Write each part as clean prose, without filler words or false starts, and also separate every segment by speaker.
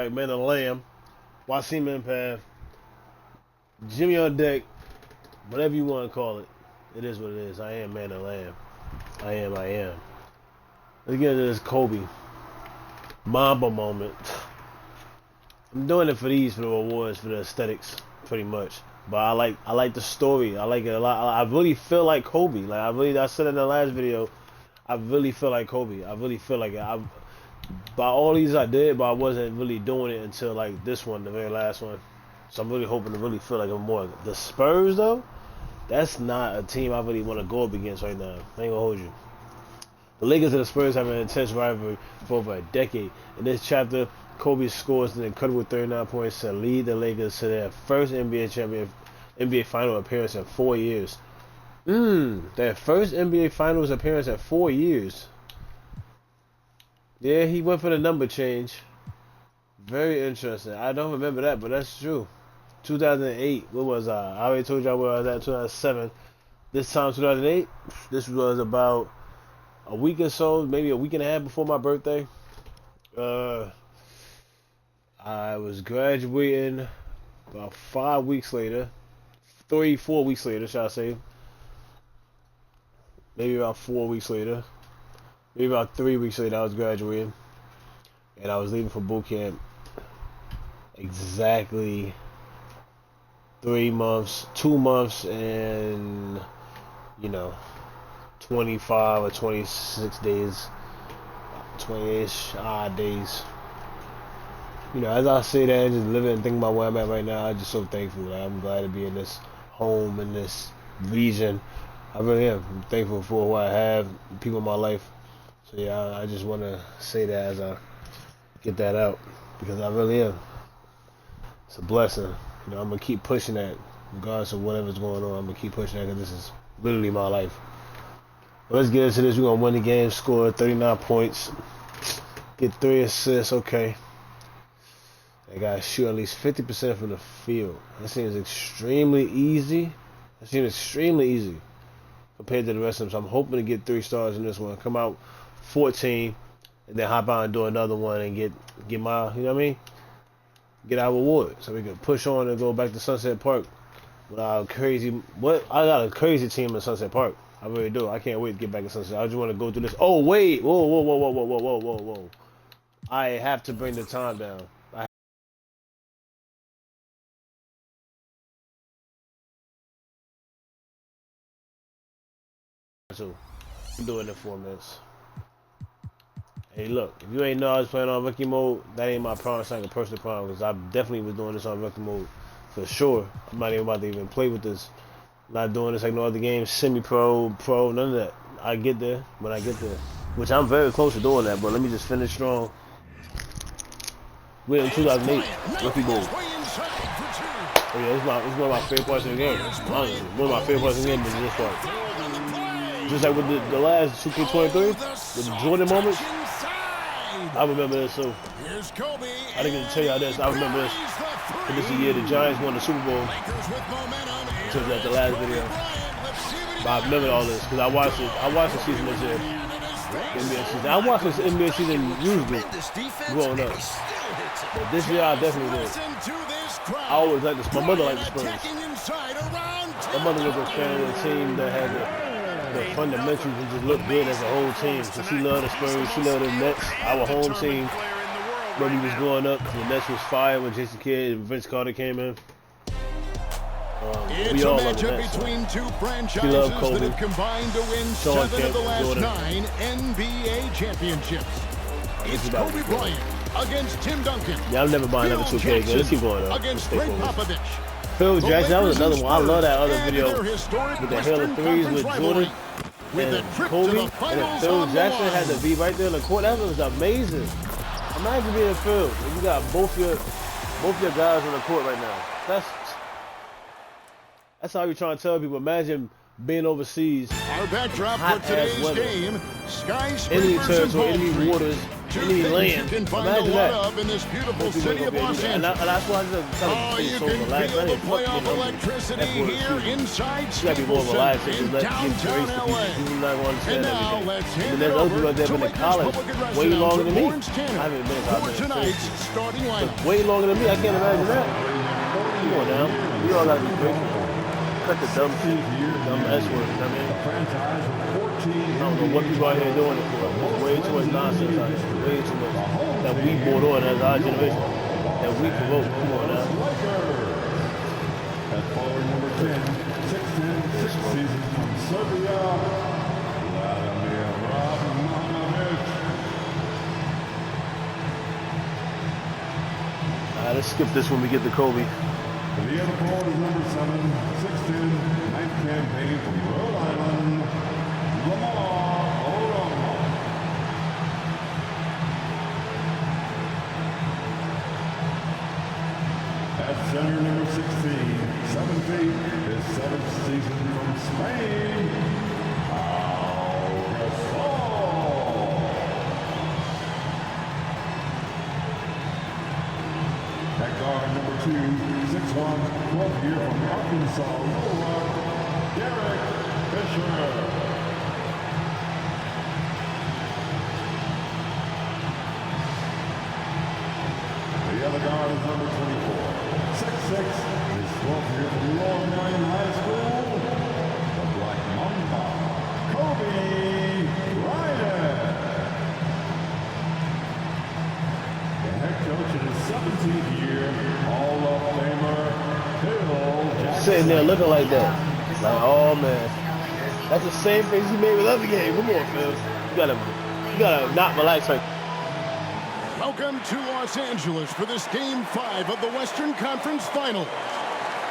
Speaker 1: Like man and lamb, Wasim Empath, Jimmy on deck, whatever you want to call it. It is what it is. I am man and lamb. I am. Let's get into this Kobe Mamba moment. I'm doing it for the awards, for the aesthetics, pretty much. But I like the story. I like it a lot. I really feel like Kobe. I said in the last video, I really feel like Kobe. I really feel like it. By all these I did, but I wasn't really doing it until like this one, the very last one. So I'm really hoping to really feel like I'm more. The Spurs though, that's not a team I really want to go up against right now. I ain't gonna hold you. The Lakers and the Spurs have an intense rivalry for over a decade. In this chapter, Kobe scores an incredible 39 points to lead the Lakers to their first NBA final appearance in 4 years. Their first NBA Finals appearance in 4 years. Yeah, he went for the number change. Very interesting. I don't remember that, but that's true. 2008. What was I? I already told y'all where I was at. 2007. This time, 2008. This was about a week or so, maybe a week and a half before my birthday. I was graduating about 5 weeks later. 4 weeks later, shall I say. Maybe about 4 weeks later. Maybe about 3 weeks later, I was graduating. And I was leaving for boot camp. Exactly 2 months, and 25 or 26 days, 20-ish odd days. As I say that and just living and thinking about where I'm at right now, I'm just so thankful. Like, I'm glad to be in this home, in this region. I really am. I'm thankful for what I have, people in my life. So yeah, I just want to say that as I get that out, because I really am. It's a blessing. I'm going to keep pushing that, regardless of whatever's going on. I'm going to keep pushing that, because this is literally my life. But let's get into this. We're going to win the game, score 39 points, get 3 assists, okay. I got to shoot at least 50% from the field. That seems extremely easy. Compared to the rest of them. So I'm hoping to get 3 stars in this one. Come out 14, and then hop out and do another one and get my, get our reward. So we can push on and go back to Sunset Park with our I got a crazy team in Sunset Park. I really do. I can't wait to get back to Sunset. I just want to go through this. Oh, wait. Whoa. I have to bring the time down. So I'm doing it in 4 minutes. Hey, look, if you ain't know I was playing on rookie mode, that ain't my problem. It's like a personal problem, because I definitely was doing this on rookie mode for sure. I'm not even about to even play with this. Not doing this like no other game, semi-pro, pro, none of that. I get there when I get there, which I'm very close to doing that. But let me just finish strong. We're in 2008 rookie mode. Oh yeah, it's one of my favorite parts of the game. Honestly, one of my favorite parts of the game is this part. Just like with the last 2K23, with the Jordan moments, I remember this. So I didn't get to tell y'all this. I remember this. But this is the year the Giants won the Super Bowl. Until that the last video. But I remember all this because I watched the season this year. NBA season. I watched this NBA season usually growing up. But this year I definitely did. I always liked this. My mother liked the Spurs. My mother was a fan of the team that had the fundamentals and just looked good as a whole team. So she loved the Spurs, she loved the Nets, our home team. When we was growing up, the Nets was fire when Jason Kidd and Vince Carter came in. We all love the Nets. Between two franchises that have combined to win 7 of the last 9 NBA championships. It's Kobe Bryant against Tim Duncan. Yeah, I'm never buying another 2K. Let's keep going though. Against Greg Popovich. Phil Jackson, that was another one. I love that other video with the Hail of Threes with Jordan and Kobe. And then Phil Jackson had to be right there in the court. That was amazing. Imagine being Phil. You got both your guys on the court right now. That's how you're trying to tell people. Imagine being overseas.
Speaker 2: Our backdrop for today's game: Sky
Speaker 1: Any territory, any waters,
Speaker 2: Two things you can find a lot of in this beautiful city of Los Angeles.
Speaker 1: And that's why
Speaker 2: Oh, you can feel the playoff electricity here inside Staples Center in downtown LA. And now let's hand it over to Lakers public address announcer Lawrence Tanner for tonight's starting lineup.
Speaker 1: Way longer than me. I can't imagine that. Come on now. We all got to be grateful. Cut the dumb shit, dumb S word, you know what I mean? I don't know what people out here doing it for. There's way too much nonsense out here. Way too much that we brought on as our generation. That we provoke. Come on now.
Speaker 3: At forward number 10, 6'10", 6 seasons from Serbia, Vladimir Radmanovic.
Speaker 1: Let's skip this when we get to Kobe.
Speaker 3: The other forward is number 7, 6'10", 9th campaign from Rhode Island, Lamar Odom. At center, number 16, 7 feet, his 7th season from Spain, Pau Gasol. At guard, number 2, 6'1", 12th year from Arkansas, Little Rock, Derek Fisher. The other guard is number 24, 6'6", his 12th year from Long Island High School, the Black Mamba, Kobe Bryant. The head coach in his 17th year, Hall of Famer Phil Jackson.
Speaker 1: Sitting there looking like that. Like, oh man. That's the same face he made with other games. Come on, Phil. You gotta not relax like.
Speaker 2: Welcome to Los Angeles for this Game 5 of the Western Conference Finals,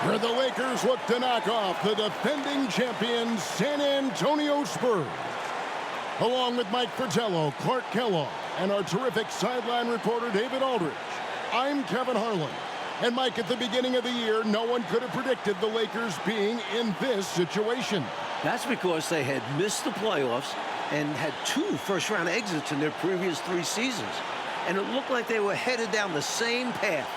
Speaker 2: where the Lakers look to knock off the defending champions San Antonio Spurs. Along with Mike Fratello, Clark Kellogg, and our terrific sideline reporter David Aldridge, I'm Kevin Harlan. And Mike, at the beginning of the year, no one could have predicted the Lakers being in this situation.
Speaker 4: That's because they had missed the playoffs and had 2 first-round exits in their previous 3 seasons. And it looked like they were headed down the same path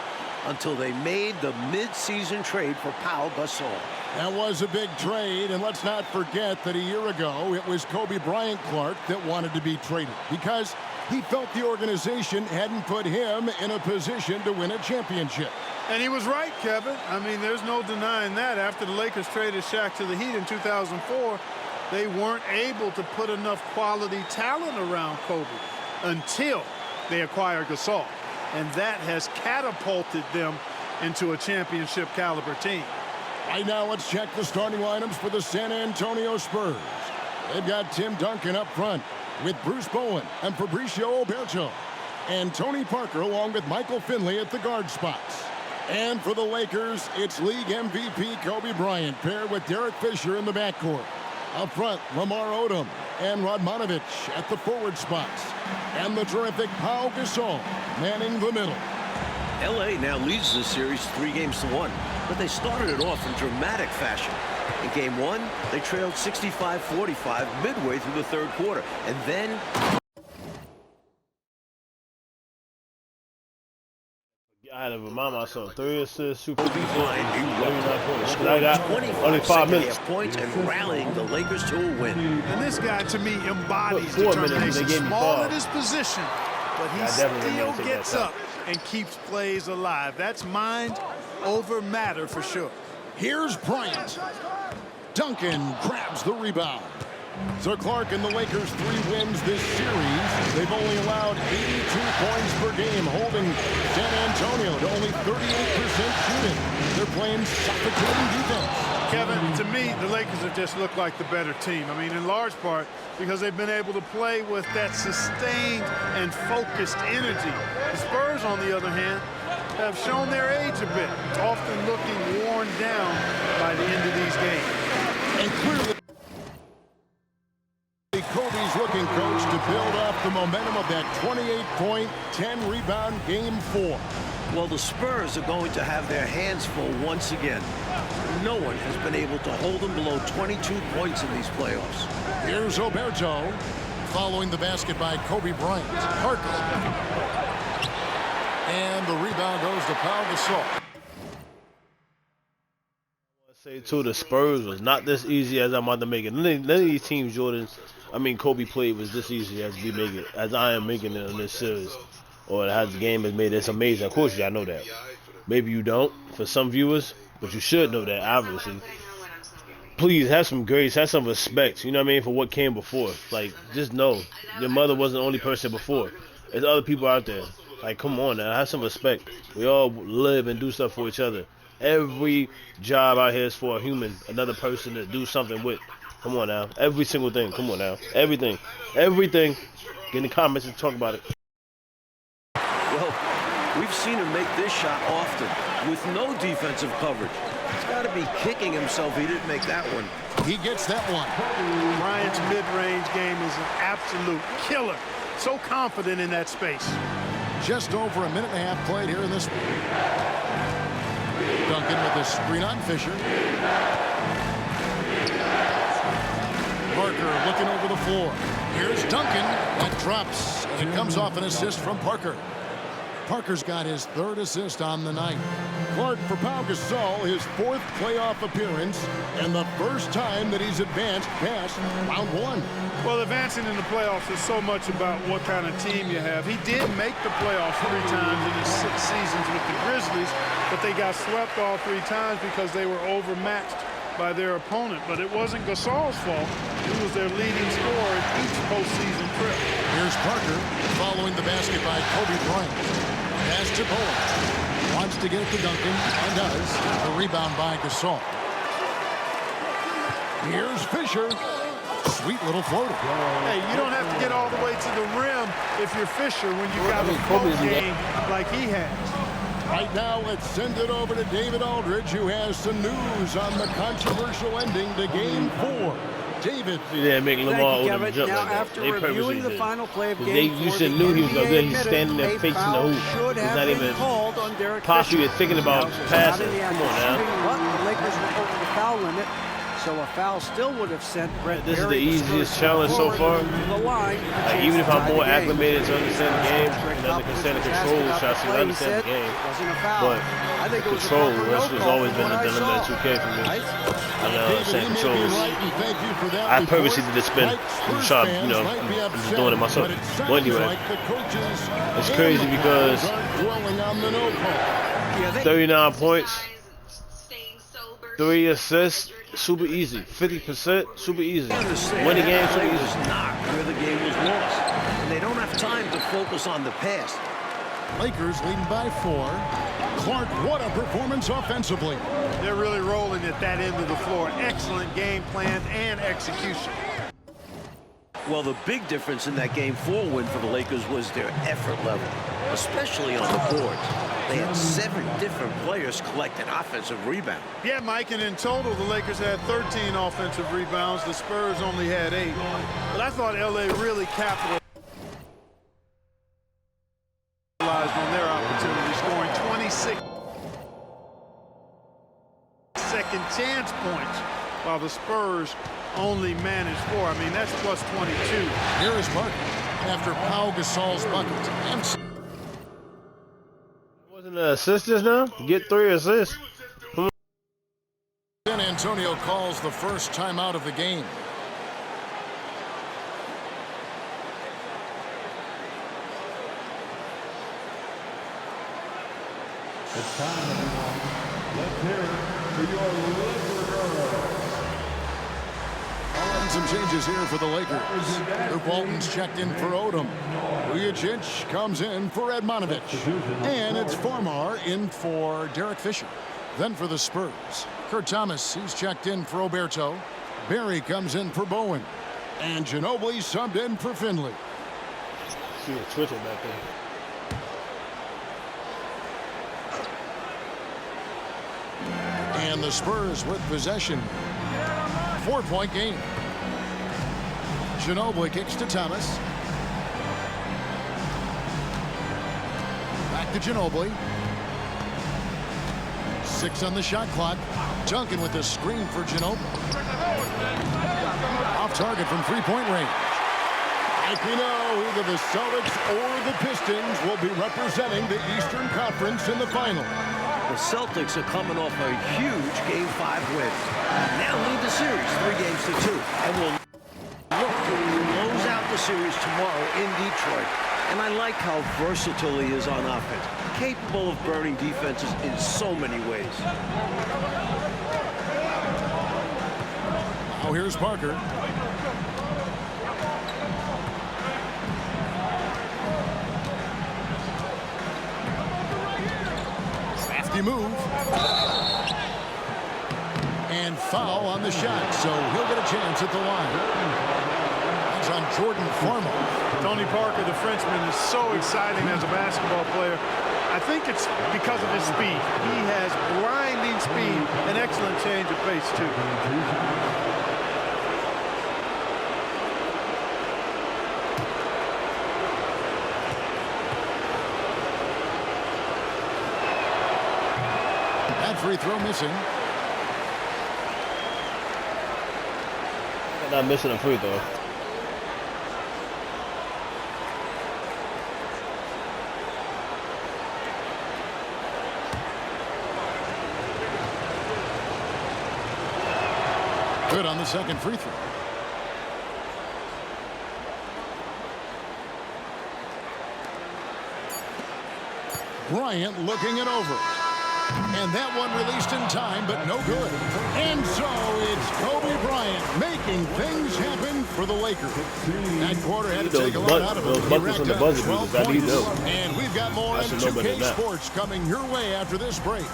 Speaker 4: until they made the mid-season trade for Pau Gasol.
Speaker 2: That was a big trade, and let's not forget that a year ago it was Kobe Bryant Clark that wanted to be traded because he felt the organization hadn't put him in a position to win a championship.
Speaker 5: And he was right, Kevin. I mean, there's no denying that. After the Lakers traded Shaq to the Heat in 2004, they weren't able to put enough quality talent around Kobe until they acquired Gasol. And that has catapulted them into a championship caliber team.
Speaker 2: Right now, let's check the starting lineups for the San Antonio Spurs. They've got Tim Duncan up front with Bruce Bowen and Fabricio Oberto, and Tony Parker along with Michael Finley at the guard spots. And for the Lakers, it's league MVP Kobe Bryant paired with Derek Fisher in the backcourt. Up front, Lamar Odom and Radmanovic at the forward spots. And the terrific Pau Gasol manning the middle.
Speaker 4: LA now leads the series 3-1, but they started it off in dramatic fashion. In Game 1, they trailed 65-45 midway through the third quarter, and then
Speaker 1: I had to remind myself, 3 assists, super decent.
Speaker 4: Only 5 minutes. Points and rallying the Lakers to a win.
Speaker 5: And this guy, to me, embodies determination. Small at his position, but he still gets up and keeps plays alive. That's mind over matter for sure.
Speaker 2: Here's Bryant. Duncan grabs the rebound. So Clark and the Lakers 3 wins this series. They've only allowed 82 points per game, holding San Antonio to only 38% shooting. They're playing suffocating defense.
Speaker 5: Kevin, to me, the Lakers have just looked like the better team. I mean, in large part because they've been able to play with that sustained and focused energy. The Spurs, on the other hand, have shown their age a bit, often looking worn down by the end of these games.
Speaker 2: And clearly, Kobe's looking, coach, to build off the momentum of that 28-point, 10-rebound Game 4.
Speaker 4: Well, the Spurs are going to have their hands full once again. No one has been able to hold them below 22 points in these playoffs.
Speaker 2: Here's Oberto. following the basket by Kobe Bryant. Parker. And the rebound goes to Pau Gasol.
Speaker 1: Say too, the Spurs was not this easy as I'm about to make it. None of these teams Kobe played was this easy as I am making it in this series, or as the game is made. It's amazing. Of course, y'all know that. Maybe you don't for some viewers, but you should know that, obviously. Please have some grace, have some respect. You know what I mean, for what came before. Like, just know your mother wasn't the only person before. There's other people out there. Like, come on now, have some respect. We all live and do stuff for each other. Every job out here is for a human, another person to do something with. Come on now. Every single thing. Come on now. Everything. Everything. Get in the comments and talk about it.
Speaker 4: Well, we've seen him make this shot often with no defensive coverage. He's got to be kicking himself he didn't make that one.
Speaker 2: He gets that one.
Speaker 5: Bryant's mid-range game is an absolute killer. So confident in that space.
Speaker 2: Just over a minute and a half played here in this one. Duncan with a screen on Fisher. Parker looking over the floor. Here's Duncan. That drops. And it comes off an assist from Parker. Parker's got his third assist on the night. Clark for Pau Gasol, his fourth playoff appearance, and the first time that he's advanced past round one.
Speaker 5: Well, advancing in the playoffs is so much about what kind of team you have. He did make the playoffs 3 times in his 6 seasons with the Grizzlies, but they got swept all 3 times because they were overmatched by their opponent. But it wasn't Gasol's fault. He was their leading scorer in each postseason trip.
Speaker 2: Here's Parker following the basket by Kobe Bryant. Pass to Bowen. Wants to get it to Duncan and does. The rebound by Gasol. Here's Fisher. Sweet little floater.
Speaker 5: Hey, you don't have to get all the way to the rim if you're Fisher when you got a full game like he has.
Speaker 2: Right now, let's send it over to David Aldridge, who has some news on the controversial ending to Game 4. David.
Speaker 1: Yeah, make Lamar
Speaker 6: Thank you,
Speaker 1: jump
Speaker 6: now,
Speaker 1: like that.
Speaker 6: after reviewing the final play of
Speaker 1: They,
Speaker 6: Game 4,
Speaker 1: you should knew he was going to do. He's
Speaker 6: admitted
Speaker 1: standing there
Speaker 6: a
Speaker 1: facing the
Speaker 6: foul
Speaker 1: hoop.
Speaker 6: should
Speaker 1: He's
Speaker 6: have
Speaker 1: not
Speaker 6: been
Speaker 1: even
Speaker 6: called on Derek
Speaker 1: possibly
Speaker 6: Fisher.
Speaker 1: thinking about
Speaker 6: Now,
Speaker 1: passing.
Speaker 6: not in the
Speaker 1: Come on
Speaker 6: act of shooting,
Speaker 1: now.
Speaker 6: but the Lakers were over the foul limit, so a foul still would have sent Brett
Speaker 1: This is the
Speaker 6: Berry,
Speaker 1: easiest challenge so far.
Speaker 6: to the line.
Speaker 1: Like, even if I'm more acclimated to understand the game, and understand the control shots, I understand the game. But control, that's has always been the dilemma at 2K for me. I understand controls. I purposely did the spin and try, I'm just doing it myself. But anyway, it's crazy because 39 points, 3 assists, super easy. 50%, super easy. Win the game, super easy.
Speaker 4: Not where the game was lost. And they don't have time to focus on the past.
Speaker 2: Lakers leading by 4. Clark, what a performance offensively.
Speaker 5: They're really rolling at that end of the floor. Excellent game plan and execution.
Speaker 4: Well, the big difference in that Game 4 win for the Lakers was their effort level, especially on the boards. They had 7 different players collecting offensive rebounds.
Speaker 5: Yeah, Mike, and in total, the Lakers had 13 offensive rebounds. The Spurs only had 8. But I thought L.A. really capitalized on their opportunity, scoring 26 second chance points, while the Spurs only managed 4. I mean, that's plus 22.
Speaker 2: Here is Parker after Pau Gasol's bucket.
Speaker 1: Wasn't an assist just now? Get 3 assists.
Speaker 2: San Antonio calls the first timeout of the game.
Speaker 3: It's time, everyone. Let's hear it for your Laker girls.
Speaker 2: And some changes here for the Lakers. Luke Walton's checked in for Odom. Vujicic comes in for Edmonovich. And it's Farmar in for Derek Fisher. Then for the Spurs, Kurt Thomas, he's checked in for Oberto. Berry comes in for Bowen. And Ginobili subbed in for Finley.
Speaker 1: See a twitching back there.
Speaker 2: And the Spurs with possession. 4-point game. Ginobili kicks to Thomas. Back to Ginobili. 6 on the shot clock. Duncan with the screen for Ginobili. Off target from 3-point range. Like we know, either the Celtics or the Pistons will be representing the Eastern Conference in the final.
Speaker 4: The Celtics are coming off a huge Game 5 win. Now lead the series 3-2 and will look to close out the series tomorrow in Detroit. And I like how versatile he is on offense, capable of burning defenses in so many ways.
Speaker 2: Now here's Parker. Crafty move. And foul on the shot, so he'll get a chance at the line. That's on Jordan Farmer.
Speaker 5: Tony Parker, the Frenchman, is so exciting as a basketball player. I think it's because of his speed. He has blinding speed, an excellent change of pace, too.
Speaker 2: That free throw missing.
Speaker 1: Not missing a free throw.
Speaker 2: Good on the second free throw. Bryant looking it over. And that one released in time, but no good. And so it's Kobe Bryant making things happen for the Lakers. That quarter had to take a lot out of it.
Speaker 1: Those buckets on the buzzer beaters, I need those.
Speaker 2: And we've got more in 2K Sports coming your way after this break.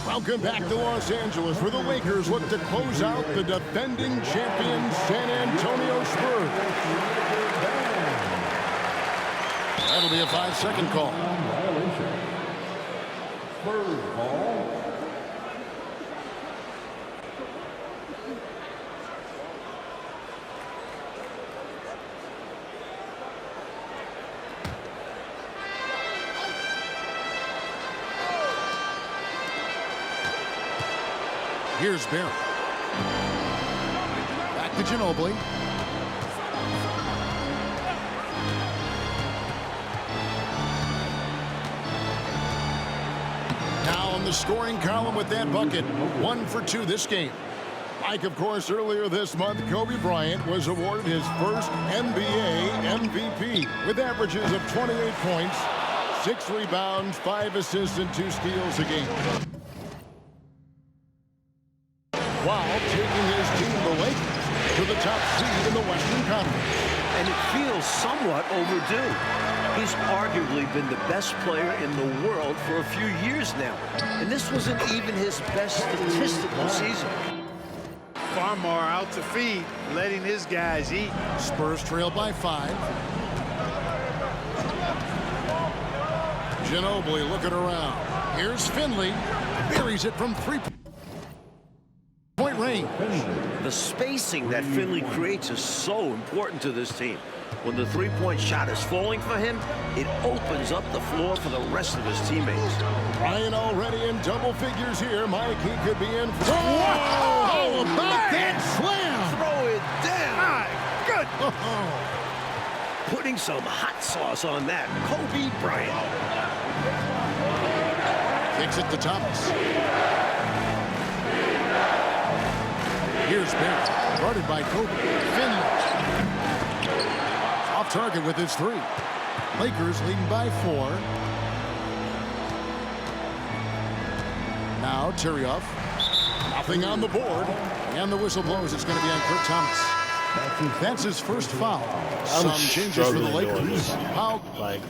Speaker 2: Welcome back to Los Angeles, where the Lakers look to close out the defending champions San Antonio Spurs. That'll be a 5-second call.
Speaker 3: Spurs ball.
Speaker 2: Here's Barry. Back to Ginobili. Now on the scoring column with that bucket. 1 for 2 this game. Like, of course, earlier this month, Kobe Bryant was awarded his first NBA MVP with averages of 28 points, 6 rebounds, 5 assists, and 2 steals a game. While taking his team, the Lakers, to the top seed in the Western Conference.
Speaker 4: And it feels somewhat overdue. He's arguably been the best player in the world for a few years now. And this wasn't even his best statistical season.
Speaker 5: Farmar out to feed, letting his guys eat.
Speaker 2: Spurs trail by 5. Ginobili looking around. Here's Finley. Buries it from 3-point range.
Speaker 4: The spacing that Finley creates is so important to this team. When the three-point shot is falling for him, it opens up the floor for the rest of his teammates.
Speaker 2: Ryan already in double figures here. Mike, he could be in for... How about that slam?
Speaker 4: Throw it down.
Speaker 5: My good.
Speaker 4: Putting some hot sauce on that. Kobe Bryant.
Speaker 2: Kicks it to Thomas. Here's Barrett, guarded by Kobe. Finley. Off target with his 3. Lakers leading by 4. Now Terry-Off. Nothing on the board. And the whistle blows. It's going to be on Kurt Thomas. That's his first foul. Some changes for the Lakers. Foul.
Speaker 1: Like,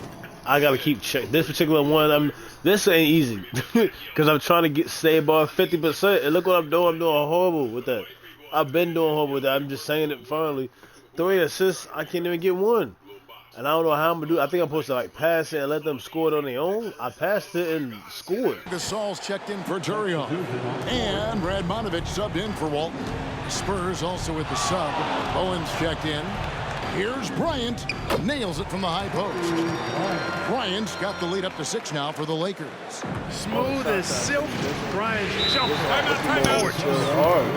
Speaker 1: I gotta keep check. This particular one, this ain't easy because I'm trying to stay above 50%. And look what I'm doing. I'm doing horrible with that. I've been doing horrible with that. I'm just saying it finally. 3 assists, I can't even get one. And I don't know how I'm gonna do it. I think I'm supposed to like pass it and let them score it on their own. I passed it and scored.
Speaker 2: Gasol's checked in for Turion. And Radmanovich subbed in for Walton. Spurs also with the sub. Owens checked in. Here's Bryant. Nails it from the high post. Bryant's got the lead up to 6 now for the Lakers.
Speaker 5: Smooth as silk. Bryant's jump.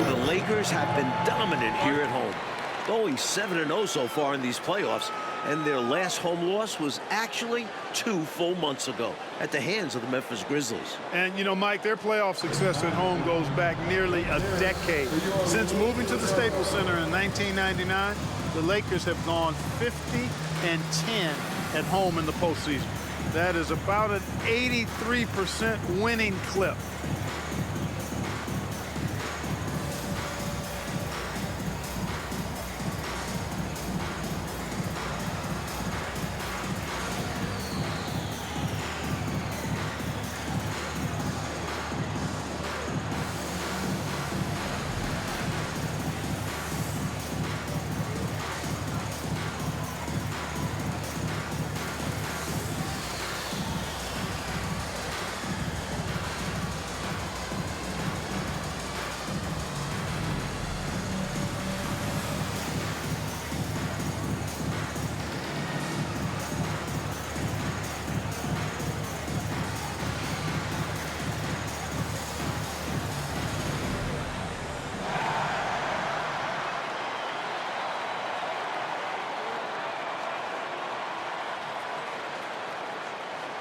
Speaker 4: The Lakers have been dominant here at home, going 7-0 so far in these playoffs, and their last home loss was actually 2 full months ago at the hands of the Memphis Grizzlies.
Speaker 5: And, you know, Mike, their playoff success at home goes back nearly a decade. Since moving to the Staples Center in 1999, the Lakers have gone 50-10 at home in the postseason. That is about an 83% winning clip.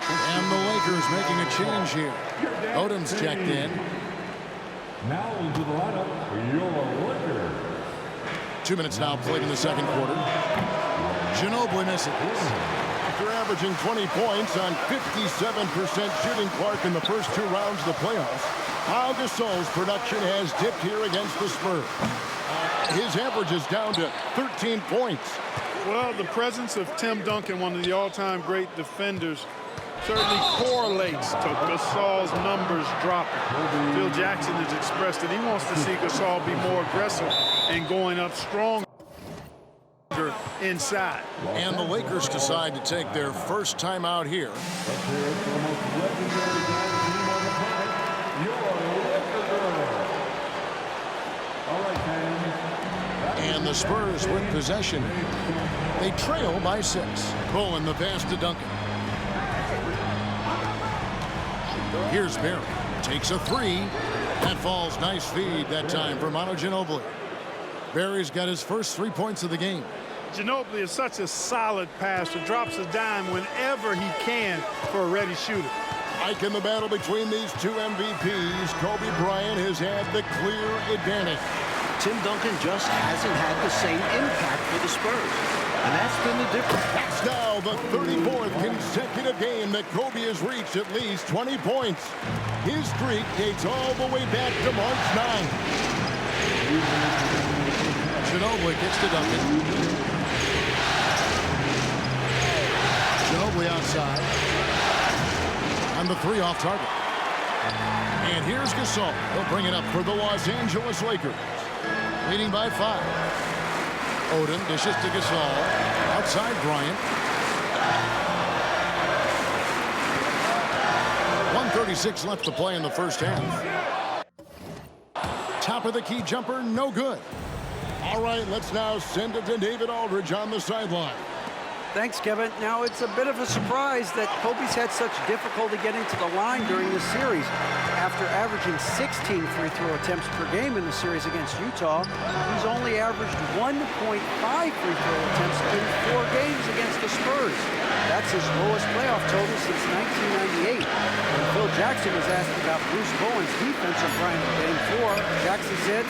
Speaker 2: And the Lakers making a change here. Odom's checked in.
Speaker 3: Now into the lineup for your Lakers.
Speaker 2: 2 minutes now played in the second quarter. Ginobili misses. After averaging 20 points on 57% shooting, Clark, in the first 2 rounds of the playoffs, Pau Gasol's production has dipped here against the Spurs. His average is down to 13 points.
Speaker 5: Well, the presence of Tim Duncan, one of the all-time great defenders, certainly correlates to Gasol's numbers dropping. Phil Jackson has expressed that he wants to see Gasol be more aggressive and going up stronger inside.
Speaker 2: And the Lakers decide to take their first time out here. And the Spurs with possession. They trail by 6. Bowen the pass to Duncan. Here's Barry. Takes a 3. That falls. Nice feed that time for Ginobili. Barry's got his first 3 points of the game.
Speaker 5: Ginobili is such a solid passer. Drops a dime whenever he can for a ready shooter.
Speaker 2: Like in the battle between these 2 MVPs, Kobe Bryant has had the clear advantage.
Speaker 4: Tim Duncan just hasn't had the same impact for the Spurs, and that's been the difference.
Speaker 2: That's now the 34th consecutive game that Kobe has reached at least 20 points. His streak dates all the way back to March 9. Ginobili gets to Duncan. Ginobili outside. And the 3 off target. And here's Gasol. He'll bring it up for the Los Angeles Lakers. Leading by 5. Odom dishes to Gasol. Outside Bryant. 1:36 left to play in the first half. Top of the key jumper, no good. All right, let's now send it to David Aldridge on the sideline.
Speaker 6: Thanks, Kevin. Now, it's a bit of a surprise that Kobe's had such difficulty getting to the line during this series. After averaging 16 free throw attempts per game in the series against Utah, he's only averaged 1.5 free throw attempts in 4 games against the Spurs. That's his lowest playoff total since 1998. When Phil Jackson was asked about Bruce Bowen's defensive line in Game 4, Jackson said,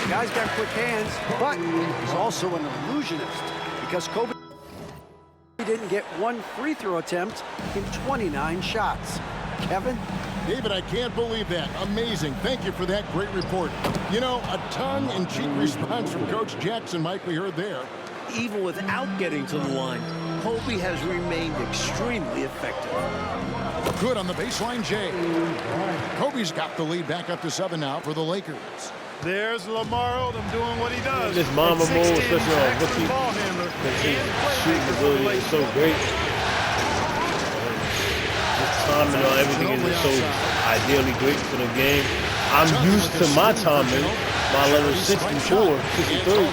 Speaker 6: "The guy's got quick hands, but he's also an illusionist," because Kobe didn't get 1 free throw attempt in 29 shots. Kevin?
Speaker 2: David, I can't believe that. Amazing. Thank you for that great report. You know, a tongue-in-cheek response from Coach Jackson, Mike, we heard there.
Speaker 4: Even without getting to the line, Kobe has remained extremely effective.
Speaker 2: Good on the baseline, Jay. Kobe's got the lead back up to 7 now for the Lakers.
Speaker 5: There's Lamar Odom doing what he does.
Speaker 1: This Mamba
Speaker 5: At
Speaker 1: Moment,
Speaker 5: 16,
Speaker 1: especially on
Speaker 5: excellent
Speaker 1: rookie,
Speaker 5: ball handler.
Speaker 1: because his
Speaker 5: And
Speaker 1: shooting
Speaker 5: playmaker for the
Speaker 1: ability is so
Speaker 5: Lakers.
Speaker 1: great. His timing on everything is so ideally great for the game. I'm used to my timing, my level 64, 63.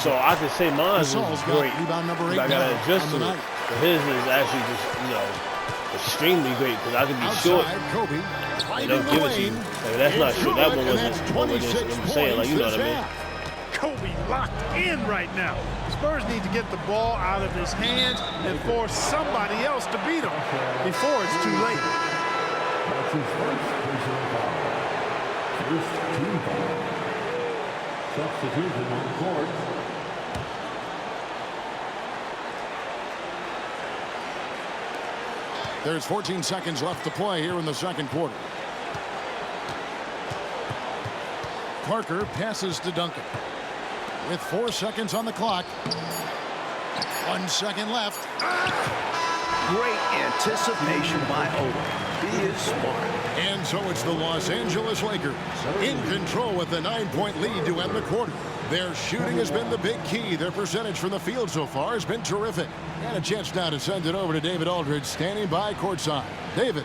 Speaker 1: So I can say mine is great. I gotta adjust to it. But his is actually just, extremely great because I can be short and they'll give it to you. Like, that's not short. That one wasn't what I'm saying. Like, you know what I mean?
Speaker 5: Kobe locked in right now. Spurs need to get the ball out of his hands and force somebody else to beat him before it's too late.
Speaker 3: That's his first personal foul. First team foul. Substitution on the court.
Speaker 2: There's 14 seconds left to play here in the second quarter. Parker passes to Duncan. With 4 seconds on the clock. 1 second left.
Speaker 4: Great anticipation by Odom. He is smart.
Speaker 2: And so it's the Los Angeles Lakers in control with a 9-point lead to end the quarter. Their shooting has been the big key. Their percentage from the field so far has been terrific. And a chance now to send it over to David Aldridge, standing by courtside. David.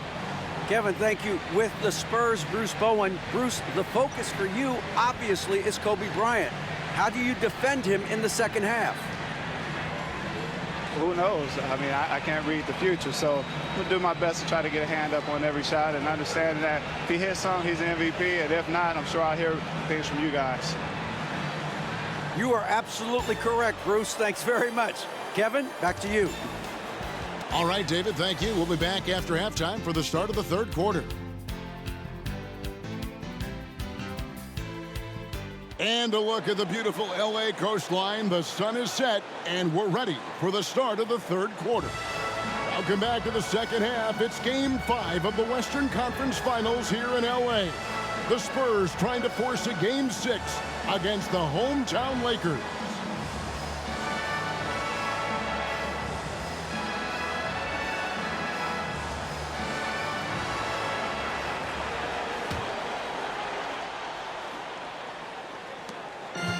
Speaker 6: Kevin, thank you. With the Spurs, Bruce Bowen. Bruce, the focus for you, obviously, is Kobe Bryant. How do you defend him in the second half?
Speaker 7: Who knows? I mean, I can't read the future, so I'm going to do my best to try to get a hand up on every shot and understand that if he hits some, he's an MVP, and if not, I'm sure I'll hear things from you guys.
Speaker 6: You are absolutely correct, Bruce. Thanks very much. Kevin, back to you.
Speaker 2: All right, David, thank you. We'll be back after halftime for the start of the third quarter. And a look at the beautiful LA coastline. The sun is set, and we're ready for the start of the third quarter. Welcome back to the second half. It's Game 5 of the Western Conference Finals here in LA. The Spurs trying to force a Game 6 against the hometown Lakers.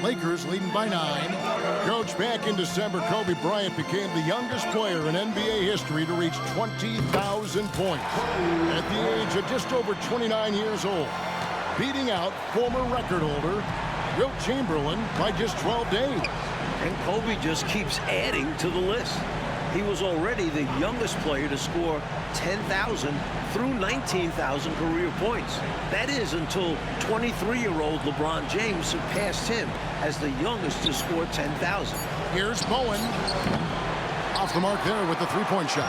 Speaker 2: Lakers leading by 9. Coach, back in December, Kobe Bryant became the youngest player in NBA history to reach 20,000 points at the age of just over 29 years old, beating out former record holder Wilt Chamberlain by just 12 days.
Speaker 4: And Kobe just keeps adding to the list. He was already the youngest player to score 10,000 through 19,000 career points. That is until 23-year-old LeBron James surpassed him as the youngest to score 10,000.
Speaker 2: Here's Bowen. Off the mark there with the three-point shot.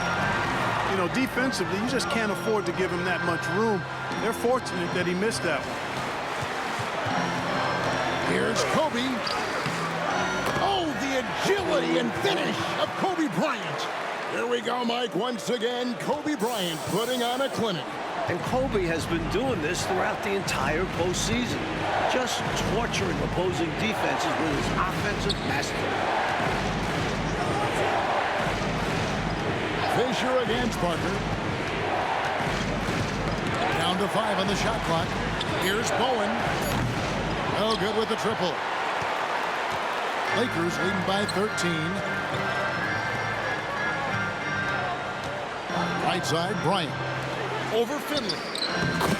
Speaker 5: You know, defensively, you just can't afford to give him that much room. They're fortunate that he missed that one.
Speaker 2: Here's Kobe. Oh, the agility and finish of Kobe Bryant. Here we go, Mike. Once again, Kobe Bryant putting on a clinic.
Speaker 4: And Kobe has been doing this throughout the entire postseason, just torturing opposing defenses with his offensive mastery.
Speaker 2: Fisher against Parker. Down to 5 on the shot clock. Here's Bowen. No good with the triple. Lakers leading by 13. Right side, Bryant. Over Finley.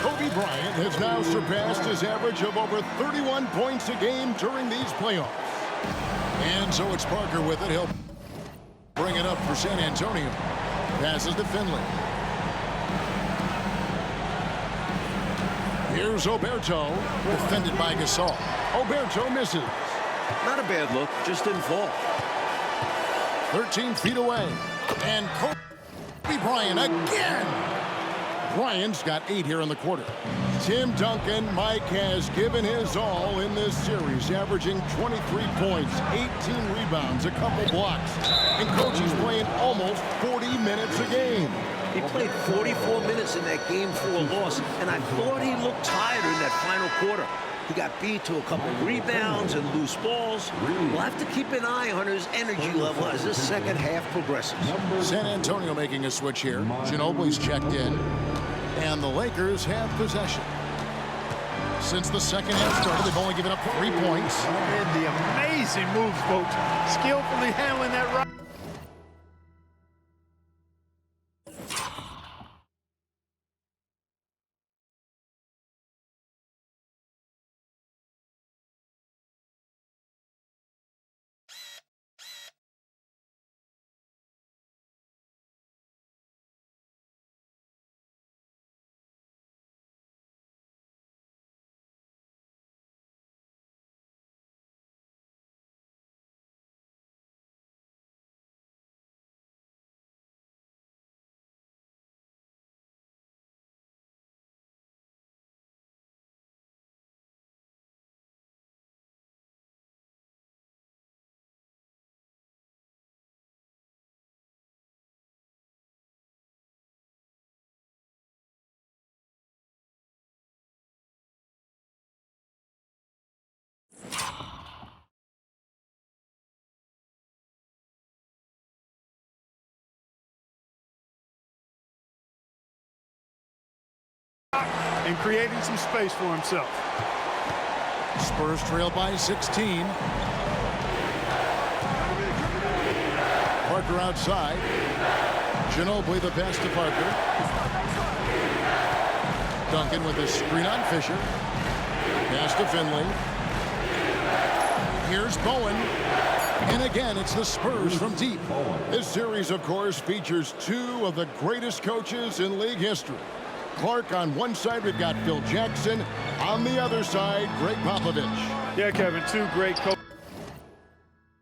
Speaker 2: Kobe Bryant has now surpassed his average of over 31 points a game during these playoffs. And so it's Parker with it. He'll bring it up for San Antonio. Passes to Finley. Here's Oberto, defended by Gasol. Oberto misses.
Speaker 4: Not a bad look, just didn't fall.
Speaker 2: 13 feet away. And Kobe Bryant again. Bryant's got 8 here in the quarter. Tim Duncan, Mike, has given his all in this series, averaging 23 points, 18 rebounds, a couple blocks. And Coach, he's playing almost 40 minutes a game.
Speaker 4: He played 44 minutes in that Game 4 loss, and I thought he looked tired in that final quarter. He got beat to a couple rebounds and loose balls. We'll have to keep an eye on his energy level as this second half progresses.
Speaker 2: San Antonio making a switch here. Ginobili's checked in. And the Lakers have possession. Since the second half started, they've only given up 3 points.
Speaker 5: And the amazing moves, folks. Skillfully handling that right. And creating some space for himself.
Speaker 2: Spurs trail by 16. Parker outside. Ginobili the pass to Parker. Duncan with a screen on Fisher. Pass to Finley. Here's Bowen. And again, it's the Spurs from deep. This series, of course, features two of the greatest coaches in league history. Clark on one side, we've got Phil Jackson. On the other side, Greg Popovich.
Speaker 5: Yeah, Kevin, two great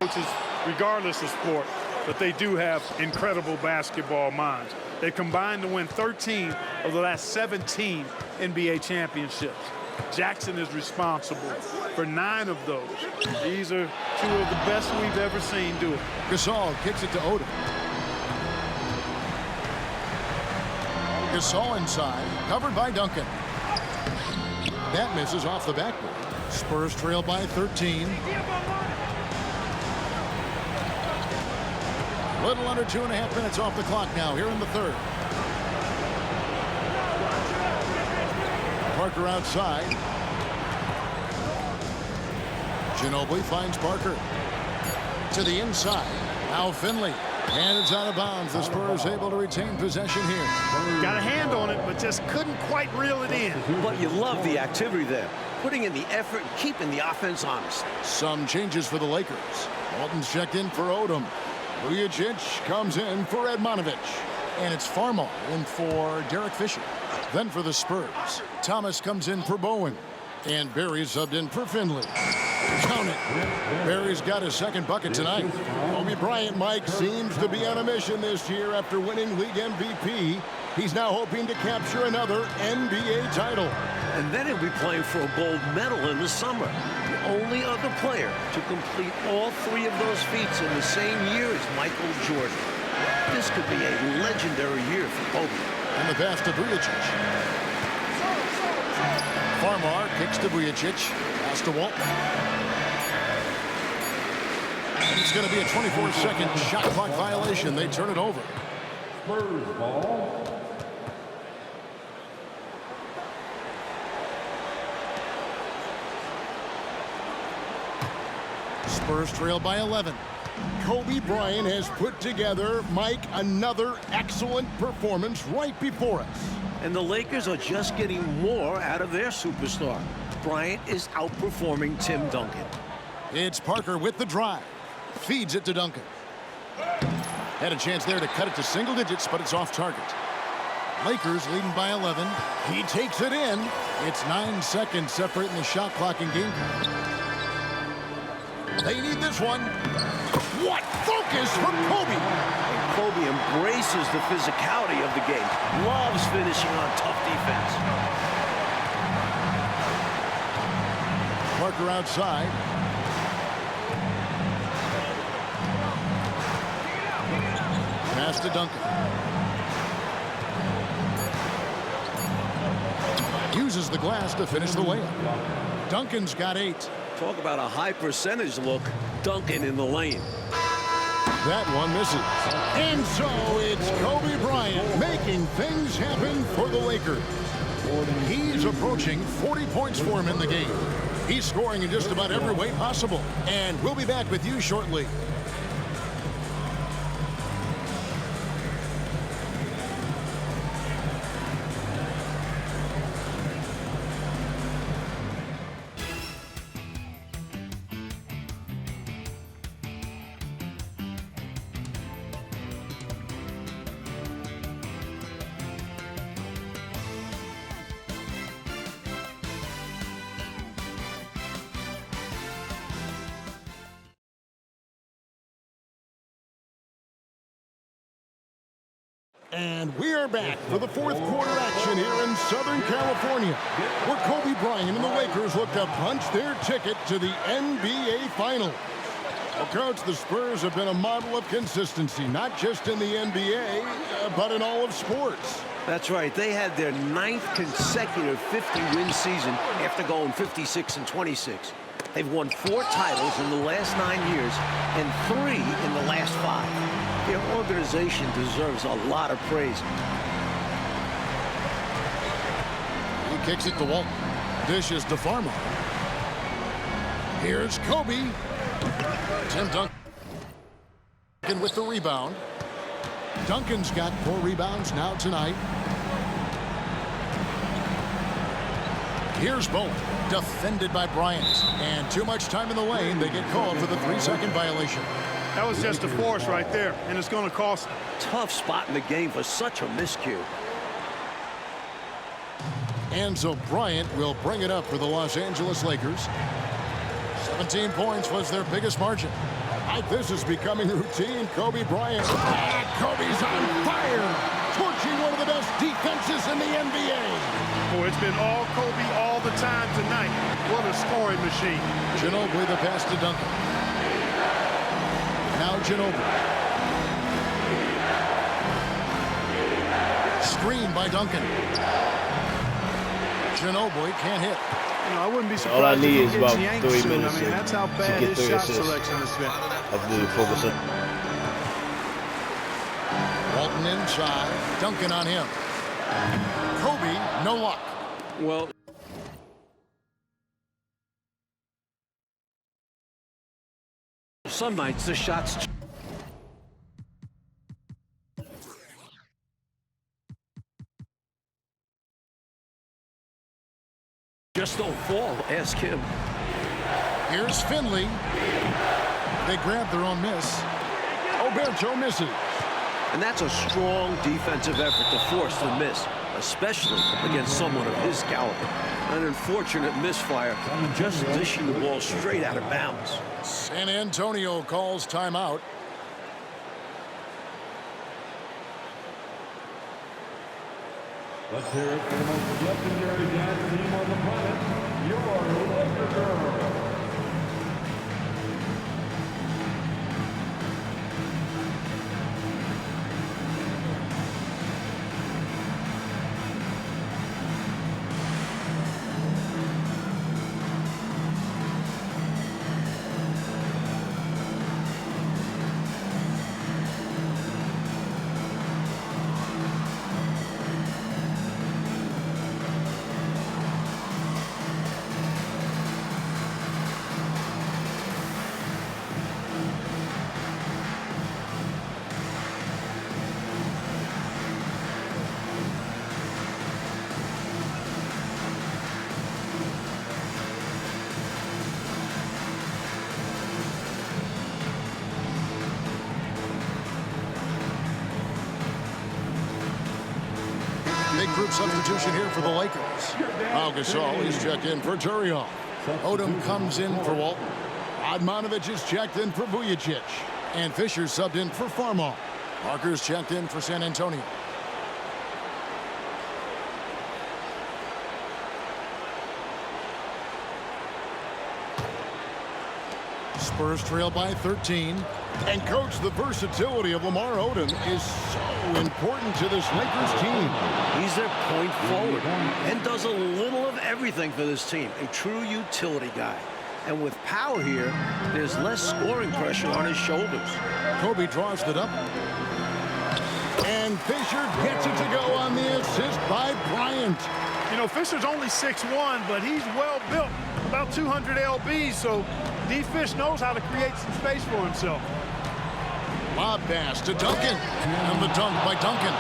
Speaker 5: coaches, regardless of sport, but they do have incredible basketball minds. They combined to win 13 of the last 17 NBA championships. Jackson is responsible for 9 of those. These are two of the best we've ever seen do it.
Speaker 2: Gasol kicks it to Odom. Gasol inside, covered by Duncan. That misses off the backboard. Spurs trail by 13. Little under 2.5 minutes off the clock now here in the third. Parker outside. Ginobili finds Parker. To the inside. Now Finley. And it's out of bounds. The Spurs able to retain possession here.
Speaker 5: Got a hand on it, but just couldn't quite reel it in.
Speaker 4: But you love the activity there. Putting in the effort and keeping the offense honest.
Speaker 2: Some changes for the Lakers. Walton's checked in for Odom. Vujacic comes in for Edmonovich. And it's Farmar in for Derek Fisher. Then for the Spurs, Thomas comes in for Bowen. And Barry subbed in for Finley. Count it. Barry's got his second bucket tonight. Kobe Bryant, Mike, seems to be on a mission this year after winning league MVP. He's now hoping to capture another NBA title.
Speaker 4: And then he'll be playing for a gold medal in the summer. The only other player to complete all 3 of those feats in the same year is Michael Jordan. This could be a legendary year for Kobe.
Speaker 2: And the pass to Vujacic. Farmar kicks to Vujacic. Pass to Walton. And it's going to be a 24-second shot clock violation. They turn it over.
Speaker 3: Spurs ball.
Speaker 2: Spurs trail by 11. Kobe Bryant has put together, Mike, another excellent performance right before us.
Speaker 4: And the Lakers are just getting more out of their superstar. Bryant is outperforming Tim Duncan.
Speaker 2: It's Parker with the drive. Feeds it to Duncan. Had a chance there to cut it to single digits, but it's off target. Lakers leading by 11. He takes it in. It's 9 seconds separating the shot clock and game clock. They need this one. What focus from Kobe!
Speaker 4: And Kobe embraces the physicality of the game. Loves finishing on tough defense.
Speaker 2: Parker outside. Pass to Duncan. uses the glass to finish the layup. Duncan's got 8.
Speaker 4: Talk about a high percentage look. Duncan in the lane.
Speaker 2: That one misses. And so it's Kobe Bryant making things happen for the Lakers. He's approaching 40 points for him in the game. He's scoring in just about every way possible. And we'll be back with you shortly. And we are back for the fourth quarter action here in Southern California, where Kobe Bryant and the Lakers look to punch their ticket to the NBA Finals. Well, Coach, the Spurs have been a model of consistency, not just in the NBA, but in all of sports.
Speaker 4: That's right. They had their 9th consecutive 50-win season after going 56-26. They've won 4 titles in the last 9 years and 3 in the last 5. Their organization deserves a lot of praise.
Speaker 2: He kicks it to Walton. Dishes to Farmer. Here's Kobe. Tim Duncan with the rebound. Duncan's got 4 rebounds now tonight. Here's Bowen, defended by Bryant. And too much time in the lane. They get called for the 3-second violation.
Speaker 5: That was just a force right there, and it's going to cost.
Speaker 4: Tough spot in the game for such a miscue.
Speaker 2: And so Bryant will bring it up for the Los Angeles Lakers. 17 points was their biggest margin. Like this is becoming routine. Kobe Bryant. And Kobe's on fire, torching one of the best defenses in the NBA.
Speaker 5: Boy, it's been all Kobe all the time tonight. What a scoring machine.
Speaker 2: Ginobili the pass to Duncan. Now Ginobili. Screen by Duncan. Ginobili can't hit.
Speaker 5: You know, I wouldn't be surprised.
Speaker 1: All I need
Speaker 5: if
Speaker 1: is
Speaker 5: he
Speaker 1: about
Speaker 5: gets
Speaker 1: 3
Speaker 5: yanked soon.
Speaker 1: minutes
Speaker 5: I mean, that's how bad
Speaker 1: get
Speaker 5: his
Speaker 1: 3
Speaker 5: shot
Speaker 1: assists.
Speaker 5: selection has been.
Speaker 1: I have to do focus on.
Speaker 2: Walton inside. Duncan on him. Kobe, no luck.
Speaker 4: Well, some nights the shots just don't fall. Ask him.
Speaker 2: Here's Finley. They grab their own miss. Oberto misses.
Speaker 4: And that's a strong defensive effort to force the miss, especially against someone of his caliber. An unfortunate misfire, just dishing the ball straight out of bounds.
Speaker 2: San Antonio calls timeout.
Speaker 3: Let's hear it for the most legendary dance team on the planet, your Laker Girls.
Speaker 2: Big group substitution here for the Lakers. Al Gasol is checked in for Turion. Odom comes in for Walton. Admanovic is checked in for Vujacic. And Fisher subbed in for Farmall. Parker's checked in for San Antonio. Spurs trail by 13. And coach, the versatility of Lamar Odom is so important to this Lakers team.
Speaker 4: He's their point forward and does a little everything for this team, a true utility guy. And with power here, there's less scoring pressure on his shoulders.
Speaker 2: Kobe draws the double. And Fisher gets it to go on the assist by Bryant.
Speaker 5: You know, Fisher's only 6'1", but he's well built, about 200 lbs, so D. Fish knows how to create some space for himself.
Speaker 2: Lob pass to Duncan, and the dunk by Duncan.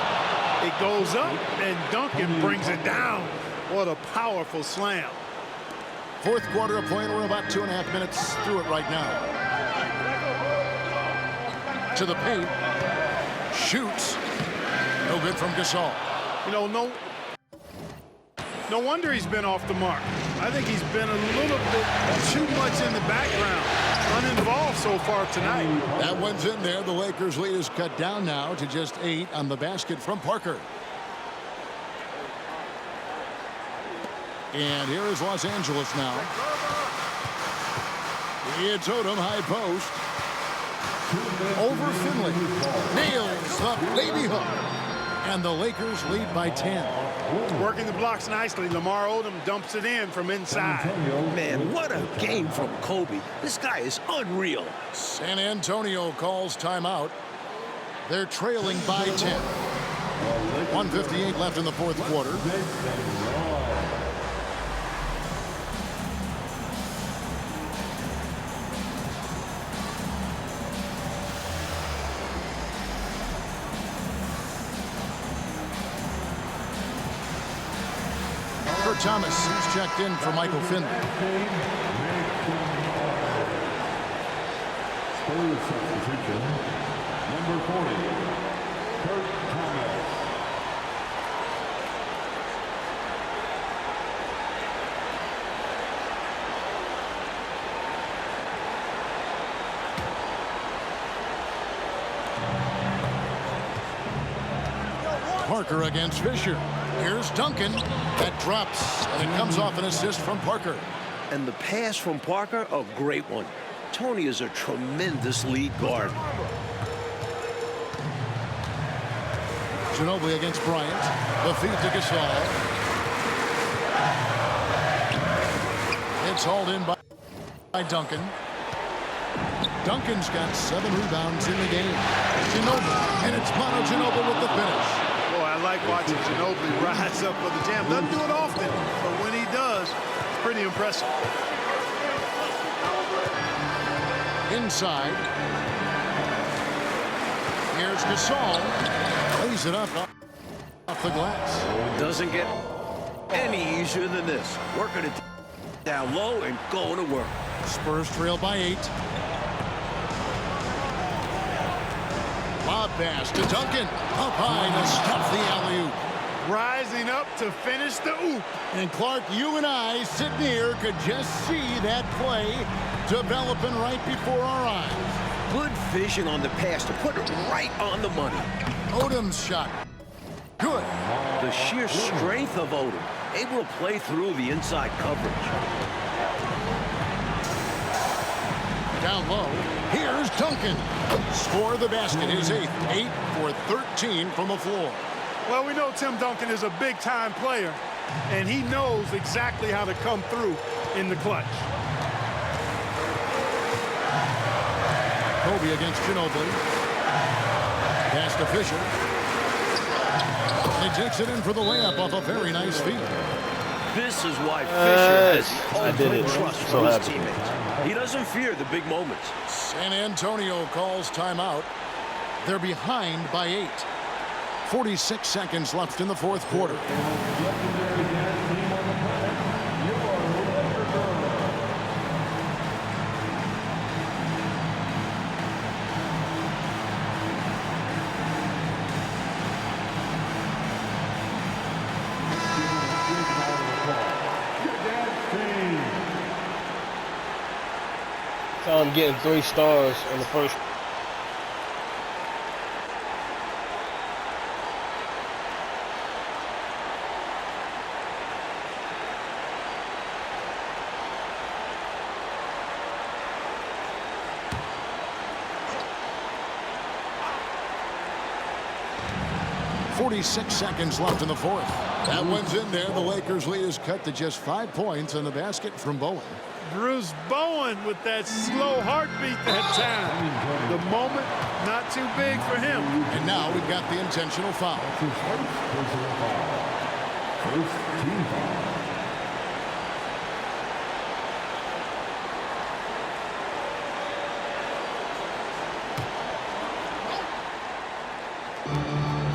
Speaker 5: It goes up, and Duncan brings it down. What a powerful slam.
Speaker 2: Fourth quarter of play, and we're about 2.5 minutes through it right now. To the paint. Shoots. No good from Gasol.
Speaker 5: You know, no wonder he's been off the mark. I think he's been a little bit too much in the background, uninvolved so far tonight.
Speaker 2: That one's in there. The Lakers' lead is cut down now to just 8 on the basket from Parker. And here is Los Angeles now. It's Odom, high post. Over Finley. Nails the baby hook. And the Lakers lead by 10.
Speaker 5: Working the blocks nicely. Lamar Odom dumps it in from inside.
Speaker 4: Man, what a game from Kobe. This guy is unreal.
Speaker 2: San Antonio calls timeout. They're trailing by 10. 1:58 left in the fourth quarter. Thomas is checked in for Michael Finley.
Speaker 3: Spurs substitution, number 40, Kurt Thomas.
Speaker 2: Parker against Fisher. Here's Duncan. That drops, and it comes off an assist from Parker.
Speaker 4: And the pass from Parker, a great one. Tony is a tremendous lead guard.
Speaker 2: Ginobili against Bryant. The feed to Gasol. It's hauled in by Duncan. Duncan's got 7 rebounds in the game. Ginobili, and it's Manu Ginobili with the finish.
Speaker 5: Boy, I like watching Ginobili rise up for the jam. Doesn't do it often, but when he does, it's pretty impressive.
Speaker 2: Inside. Here's Gasol. Lays it up off the glass.
Speaker 4: Doesn't get any easier than this. Working it down low and going to work.
Speaker 2: Spurs trail by 8. Lob pass to Duncan. Up high to stuff the alley-oop.
Speaker 5: Rising up to finish the oop.
Speaker 2: And Clark, you and I sitting here could just see that play developing right before our eyes.
Speaker 4: Good vision on the pass to put it right on the money.
Speaker 2: Odom's shot. Good.
Speaker 4: The sheer strength of Odom, able to play through the inside coverage.
Speaker 2: Down low. Here's Duncan. Score the basket. His 8th. 8 for 13 from the floor.
Speaker 5: Well, we know Tim Duncan is a big-time player, and he knows exactly how to come through in the clutch.
Speaker 2: Kobe against Ginobili. Pass to Fisher. He takes it in for the layup off a very nice feed.
Speaker 4: This is why Fisher has the ultimate trust
Speaker 1: So
Speaker 4: from his
Speaker 1: happy.
Speaker 4: teammates. He doesn't fear the big moments.
Speaker 2: San Antonio calls timeout. They're behind by 8. 46 seconds left in the fourth quarter.
Speaker 1: So I'm getting 3 stars in the first.
Speaker 2: .46 seconds left in the fourth. That one's in there. The Lakers' lead is cut to just 5 points on the basket from Bowen.
Speaker 5: Bruce Bowen with that slow heartbeat that time. The moment, not too big for him.
Speaker 2: And now we've got the intentional foul.
Speaker 3: First personal foul. First team foul.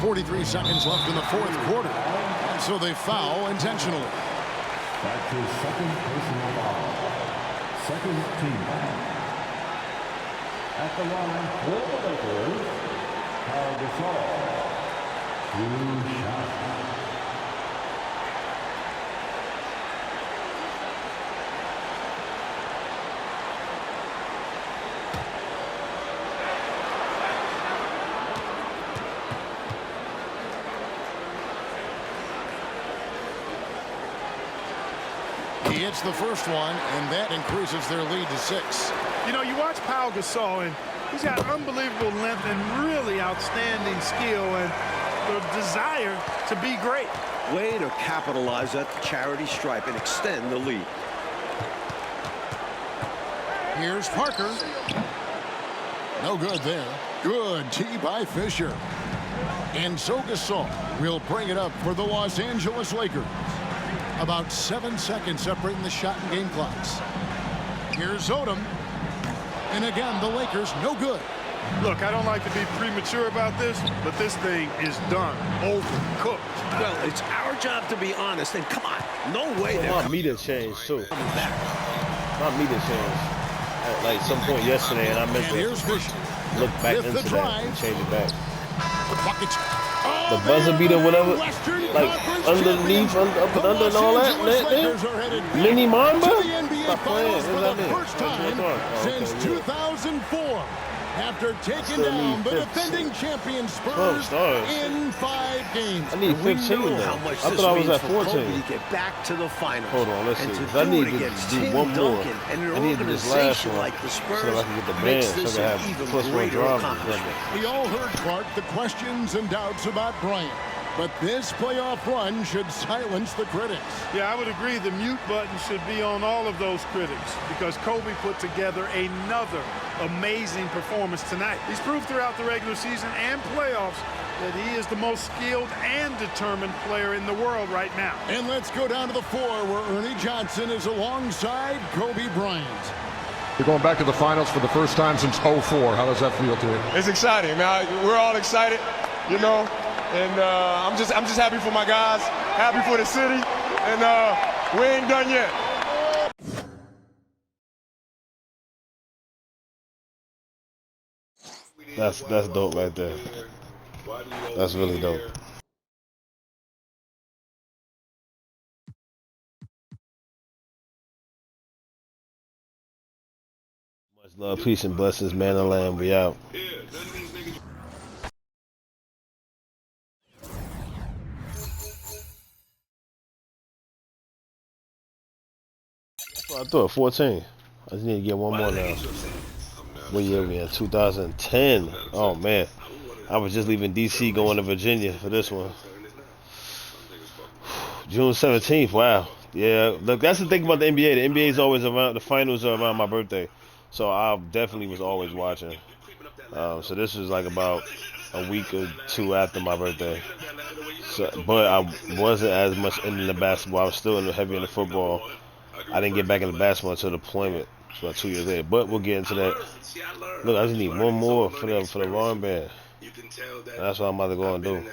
Speaker 2: .43 seconds left in the fourth quarter. And so they foul intentionally.
Speaker 3: That's his second personal foul. Second team foul. At the line for the Lakers, Pau Gasol. 2 shots.
Speaker 2: He hits the first one, and that increases their lead to 6.
Speaker 5: You know, you watch Pau Gasol, and he's got unbelievable length and really outstanding skill and the desire to be great.
Speaker 4: Way to capitalize at the charity stripe and extend the lead.
Speaker 2: Here's Parker. No good there. Good tee by Fisher. And so Gasol will bring it up for the Los Angeles Lakers. About 7 seconds separating the shot and game clocks. Here's Odom. And again, the Lakers no good.
Speaker 5: Look, I don't like to be premature about this, but this thing is done. Overcooked.
Speaker 4: Well, it's our job to be honest, and come on, no way they're
Speaker 1: My meter changed too.
Speaker 4: coming back.
Speaker 1: My meter changed at like some point yesterday, and I meant
Speaker 2: And here's Fisher.
Speaker 1: to look back
Speaker 2: With
Speaker 1: into
Speaker 2: the
Speaker 1: that
Speaker 2: drive.
Speaker 1: and change it back.
Speaker 2: Buckets.
Speaker 1: The buzzer beater, whatever,
Speaker 2: Western
Speaker 1: like
Speaker 2: Conference
Speaker 1: underneath,
Speaker 2: champions.
Speaker 1: up and
Speaker 2: The
Speaker 1: under and
Speaker 2: Los
Speaker 1: all that.
Speaker 2: Angeles
Speaker 1: That
Speaker 2: Lakers are headed back
Speaker 1: Mini Mamba?
Speaker 2: to the NBA
Speaker 1: Stop playing.
Speaker 2: Finals for
Speaker 1: What
Speaker 2: the
Speaker 1: does that mean?
Speaker 2: first
Speaker 1: That's what I
Speaker 2: time
Speaker 1: thought. Oh,
Speaker 2: since
Speaker 1: okay, yeah.
Speaker 2: 2004. After taking
Speaker 1: still
Speaker 2: down
Speaker 1: need
Speaker 2: the
Speaker 1: 15.
Speaker 2: defending champion
Speaker 1: 12
Speaker 2: Spurs
Speaker 1: stars.
Speaker 2: in 5 games.
Speaker 1: I need
Speaker 4: We
Speaker 1: 15
Speaker 4: know
Speaker 1: though.
Speaker 4: how much
Speaker 1: I
Speaker 4: this
Speaker 1: thought I was
Speaker 4: means
Speaker 1: at
Speaker 4: for Kobe
Speaker 1: 14.
Speaker 4: to get back to the finals.
Speaker 1: Hold on, let's
Speaker 4: and
Speaker 1: see.
Speaker 4: to
Speaker 1: I
Speaker 4: do
Speaker 1: need
Speaker 4: it
Speaker 1: to
Speaker 4: against
Speaker 1: do
Speaker 4: Tim
Speaker 1: one more.
Speaker 4: Duncan and an
Speaker 1: I need to do this last
Speaker 4: organization
Speaker 1: one
Speaker 4: like the Spurs
Speaker 1: so I can get the
Speaker 4: makes
Speaker 1: band,
Speaker 4: this
Speaker 1: so I
Speaker 4: an
Speaker 1: can have
Speaker 4: even
Speaker 1: plus 1
Speaker 4: greater
Speaker 1: drama.
Speaker 4: accomplishment.
Speaker 2: We all heard, Clark, the questions and doubts about Bryant. But this playoff run should silence the critics.
Speaker 5: Yeah, I would agree the mute button should be on all of those critics because Kobe put together another amazing performance tonight. He's proved throughout the regular season and playoffs that he is the most skilled and determined player in the world right now.
Speaker 2: And let's go down to the floor where Ernie Johnson is alongside Kobe Bryant.
Speaker 8: You're going back to the finals for the first time since '04. How does that feel to you?
Speaker 9: It's exciting, man. We're all excited, you know, and I'm just happy for my guys, happy for the city, and we ain't done yet.
Speaker 1: That's dope right there. That's really dope. Much love, peace, and blessings, man and lamb. We out. I thought 14. I just need to get one more now. What year we in? 2010. Oh man, I was just leaving DC going to Virginia for this one. June 17th. Wow. Yeah. Look, that's the thing about the NBA. The NBA is always around. The finals are around my birthday, so I definitely was always watching. So this was like about a week or two after my birthday. So, but I wasn't as much into the basketball. I was still heavy into football. I didn't get back into basketball until deployment. It's about 2 years later. But we'll get into that. Look, I just need one more for the armband. That's what I'm about to go and do.